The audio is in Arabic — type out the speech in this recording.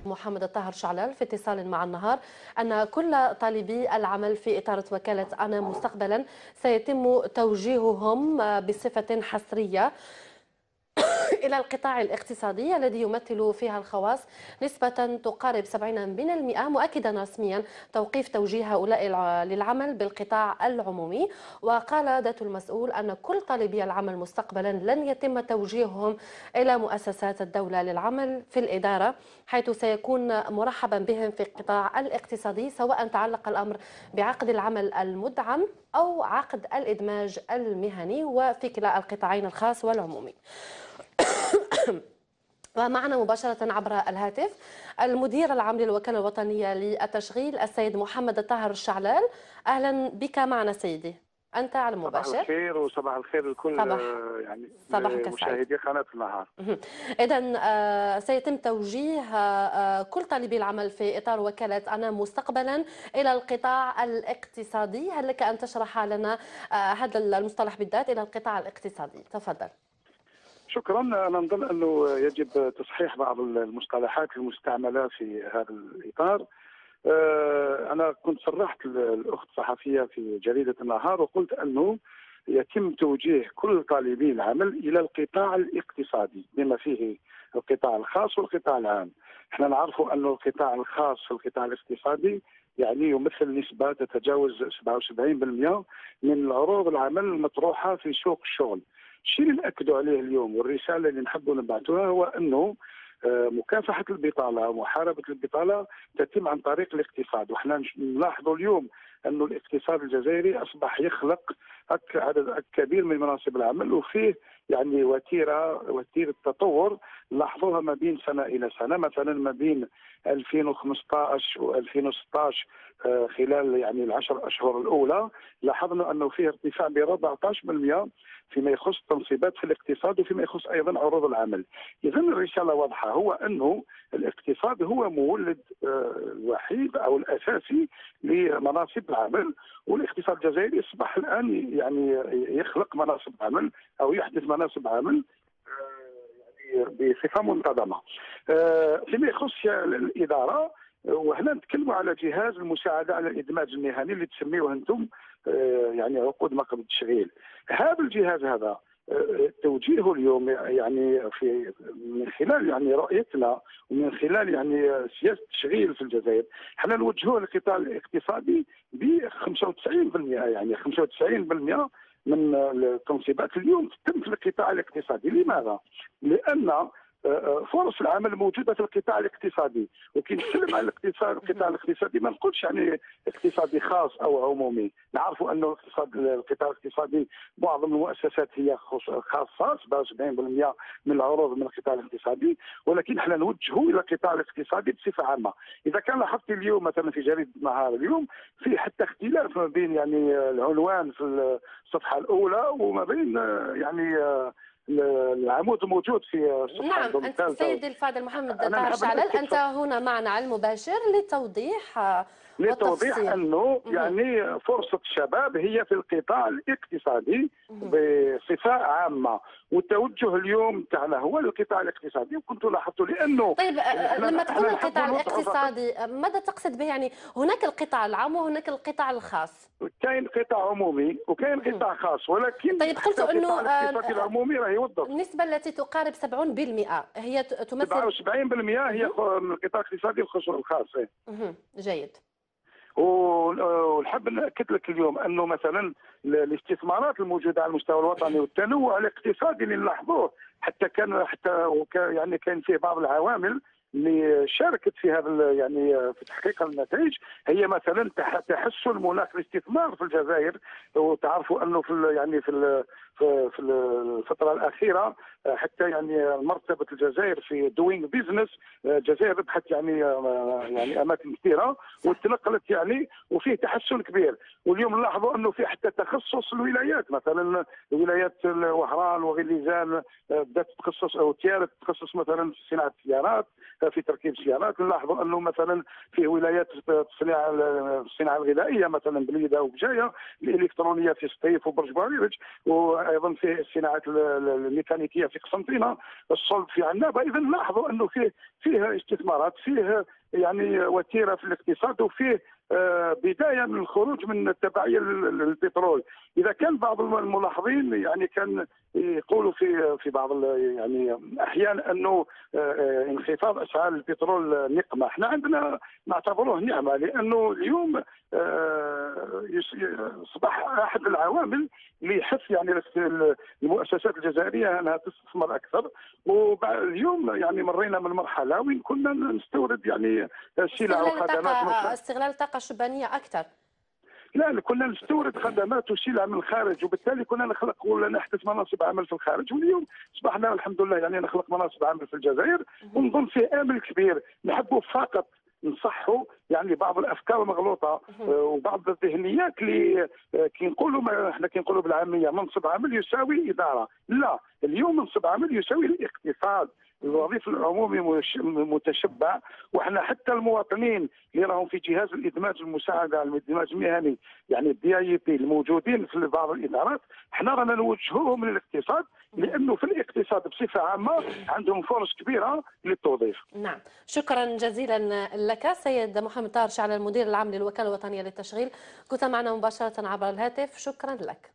محمد الطاهر شعلال في اتصال مع النهار أن كل طالبي العمل في إطار وكالة أنا مستقبلا سيتم توجيههم بصفة حصرية إلى القطاع الاقتصادي الذي يمثل فيها الخواص نسبة تقارب 70%، مؤكدا رسميا توقيف توجيه هؤلاء للعمل بالقطاع العمومي. وقال ذات المسؤول أن كل طالبي العمل مستقبلا لن يتم توجيههم إلى مؤسسات الدولة للعمل في الإدارة، حيث سيكون مرحبا بهم في القطاع الاقتصادي، سواء تعلق الأمر بعقد العمل المدعم أو عقد الإدماج المهني، وفي كلا القطاعين الخاص والعمومي. ومعنا مباشرة عبر الهاتف المدير العام للوكالة الوطنية للتشغيل السيد محمد الطاهر الشعلال. أهلا بك معنا سيدي، أنت على المباشر. صباح الخير وصباح الخير لكل يعني مشاهدي قناة النهار. إذن سيتم توجيه كل طالبي العمل في إطار وكالة أنا مستقبلا إلى القطاع الاقتصادي. هل لك أن تشرح لنا هذا المصطلح بالذات، إلى القطاع الاقتصادي؟ تفضل. شكرا. انا نظن انه يجب تصحيح بعض المصطلحات المستعمله في هذا الاطار. انا كنت صرحت الاخت الصحفيه في جريده النهار وقلت انه يتم توجيه كل طالبي العمل الى القطاع الاقتصادي بما فيه القطاع الخاص والقطاع العام. احنا نعرف انه القطاع الخاص في القطاع الاقتصادي يعني يمثل نسبه تتجاوز 77% من العروض العمل المطروحه في سوق الشغل. الشيء اللي ناكدوا عليه اليوم والرساله اللي نحبوا نبعثوها هو انه مكافحه البطاله ومحاربه البطاله تتم عن طريق الاقتصاد، وحنا نلاحظوا اليوم انه الاقتصاد الجزائري اصبح يخلق عدد كبير من مناصب العمل، وفيه يعني وتيره تطور نلاحظوها ما بين سنه الى سنه. مثلا ما بين 2015 و2016 خلال يعني العشر اشهر الاولى لاحظنا انه فيه ارتفاع ب 14% فيما يخص التنصيبات في الاقتصاد وفيما يخص ايضا عروض العمل. اذا الرساله واضحه، هو انه الاقتصاد هو مولد الوحيد او الاساسي لمناصب العمل، والاقتصاد الجزائري اصبح الان يعني يخلق مناصب عمل او يحدث مناصب عمل بصفه منتظمه. فيما يخص الاداره، وهنا نتكلموا على جهاز المساعده على الادماج المهني اللي تسميوه انتم يعني عقود ما قبل التشغيل. هذا الجهاز هذا توجيهه اليوم يعني من خلال يعني رؤيتنا ومن خلال يعني سياسه التشغيل في الجزائر، احنا نوجهوه للقطاع الاقتصادي ب 95%، يعني 95% من التنصيبات اليوم تتم في القطاع الاقتصادي. لماذا؟ لان فرص العمل موجوده في القطاع الاقتصادي، وكي نتكلم عن القطاع الاقتصادي ما نقولش يعني اقتصادي خاص او عمومي. نعرفوا انه القطاع الاقتصادي معظم المؤسسات هي خاصه 77% من العروض من القطاع الاقتصادي، ولكن احنا نوجهوا الى القطاع الاقتصادي بصفه عامه. اذا كان لاحظت اليوم مثلا في جريده النهار اليوم في حتى اختلاف ما بين يعني العنوان في الصفحه الاولى وما بين يعني العمود الموجود في الصفحه. نعم، أنت سيدي الفاضل محمد الطاهر شعلال، أنت هنا معنا على المباشر لتوضيح أنه يعني فرصة الشباب هي في القطاع الاقتصادي بصفة عامة، والتوجه اليوم تاعنا هو القطاع الاقتصادي. وكنت لاحظت لأنه طيب لما تقول القطاع الاقتصادي ماذا تقصد به؟ يعني هناك القطاع العام وهناك القطاع الخاص. كاين قطاع عمومي وكاين قطاع خاص، ولكن طيب قلت انه الاقتصادي العمومي راه يوظف. النسبة التي تقارب 70% هي تمثل 77% هي من القطاع الاقتصادي الخاص. جيد. ونحب ناكد لك اليوم انه مثلا الاستثمارات الموجوده على المستوى الوطني والتنوع الاقتصادي اللي نلاحظوه حتى يعني كان فيه بعض العوامل اللي شاركت في هذا يعني في تحقيق النتائج، هي مثلا تحسن مناخ الاستثمار في الجزائر. وتعرفوا انه في الفتره الاخيره حتى يعني مرتبه الجزائر في دوينج بيزنس، الجزائر ربحت يعني اماكن كثيره وتنقلت يعني، وفيه تحسن كبير. واليوم نلاحظوا انه في حتى تخصص الولايات، مثلا ولايات وهران وغليزان بدات تتخصص او تيارت تتخصص مثلا في صناعه السيارات، في تركيب السيارات. نلاحظوا انه مثلا في ولايات الصناعه الغذائيه مثلا بليده وبجايه، الالكترونيه في سطيف وبرج باريرج، وايضا في الصناعات الميكانيكيه في قسنطينه، الصلب في عنابه. اذا نلاحظوا انه فيه استثمارات، فيه يعني وتيره في الاقتصاد، وفيه بدايه من الخروج من التبعيه للبترول. اذا كان بعض الملاحظين يعني كان يقولوا في بعض يعني احيان انه انخفاض اسعار البترول نقمه، احنا عندنا نعتبروه نعمه، لانه اليوم اصبح احد العوامل اللي يحث يعني المؤسسات الجزائريه انها تستثمر اكثر. واليوم يعني مرينا من مرحله وين كنا نستورد يعني سلع وخدمات استغلال الطاقه الشبانيه اكثر. لا، كنا نستورد خدمات وسلع من الخارج، وبالتالي كنا نخلق ولا نحدث مناصب عمل في الخارج. واليوم اصبحنا الحمد لله يعني نخلق مناصب عمل في الجزائر، ونظن فيه امل كبير. نحبوا فقط نصحوا يعني بعض الافكار المغلوطه وبعض الذهنيات اللي كي نقولوا احنا كي نقولوا بالعاميه منصب عمل يساوي اداره. لا، اليوم منصب عمل يساوي الاقتصاد. الوظيفه العمومي متشبع، وحنا حتى المواطنين اللي راهم في جهاز الادماج المساعده الادماج المهني يعني الدي اي بي الموجودين في بعض الادارات، حنا رانا نوجهوهم للاقتصاد، لانه في الاقتصاد بصفه عامه عندهم فرص كبيره للتوظيف. نعم، شكرا جزيلا لك سيد محمد طاهر شعلة، المدير العام للوكاله الوطنيه للتشغيل، كنت معنا مباشره عبر الهاتف. شكرا لك.